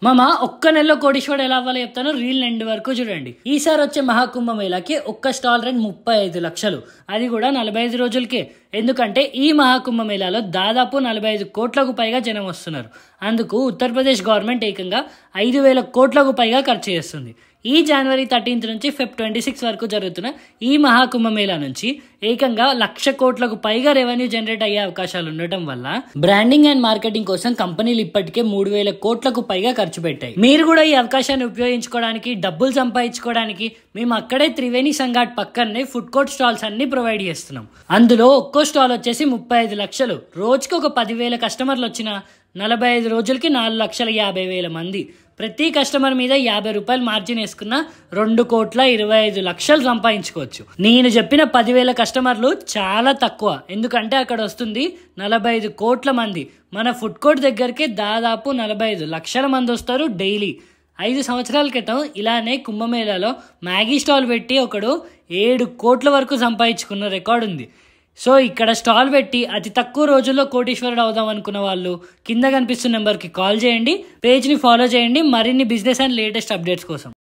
మామ ఒక్క నెలలో కోటీశ్వరుడు ఎలా అవ్వాలో చెప్తాను, రీల్ ఎండ్ వరకు చూడండి. ఈసారి వచ్చే మహాకుంభమేళాకి ఒక్క స్టాల్ రెంట్ 35 లక్షలు, అది కూడా 45 రోజులకే. ఎందుకంటే ఈ మహాకుంభమేళాలో దాదాపు 45 కోట్లకు పైగా జనం వస్తున్నారు. అందుకు ఉత్తరప్రదేశ్ గవర్నమెంట్ ఏకంగా 5,000 కోట్లకు పైగా ఖర్చు చేస్తుంది. ఈ జనవరి 13 నుంచి ఫెబ్ 26 వరకు జరుగుతున్న ఈ మహాకుంభమేళా నుంచి ఏకంగా 1,00,000 కోట్లకు పైగా రెవెన్యూ జనరేట్ అయ్యే అవకాశాలు ఉండటం వల్ల బ్రాండింగ్ అండ్ మార్కెటింగ్ కోసం కంపెనీలు ఇప్పటికే 3,000 కోట్లకు పైగా ఖర్చు పెట్టాయి. మీరు కూడా ఈ అవకాశాన్ని ఉపయోగించుకోవడానికి, డబ్బులు సంపాదించుకోవడానికి మేము అక్కడే త్రివేణి సంఘాట్ పక్కనే ఫుడ్ కోర్ట్ స్టాల్స్ అన్ని ప్రొవైడ్ చేస్తున్నాం. అందులో ఒక్కో స్టాల్ వచ్చేసి 35 లక్షలు. రోజుకి ఒక 10,000 కస్టమర్లు వచ్చిన 45 రోజులకి 4,50,000 మంది. ప్రతి కస్టమర్ మీద 50 రూపాయలు మార్జిన్ వేసుకున్న 2,25,00,000 సంపాదించుకోవచ్చు. నేను చెప్పిన 10,000 కస్టమర్లు చాలా తక్కువ, ఎందుకంటే అక్కడ వస్తుంది 45 కోట్ల మంది. మన ఫుడ్ కోర్ట్ దగ్గరికి దాదాపు 45 లక్షల మంది వస్తారు డైలీ. 5 సంవత్సరాల క్రితం ఇలానే కుంభమేళాలో మ్యాగీ స్టాల్ పెట్టి ఒకడు 7 కోట్ల వరకు సంపాదించుకున్న రికార్డు ఉంది. సో ఇక్కడ స్టాల్ పెట్టి అతి తక్కువ రోజుల్లో కోటీశ్వరుడు అవుదాం అనుకున్న వాళ్ళు కింద కనిపిస్తున్న నెంబర్కి కాల్ చేయండి, పేజ్ని ఫాలో చేయండి మరిన్ని బిజినెస్ అండ్ లేటెస్ట్ అప్డేట్స్ కోసం.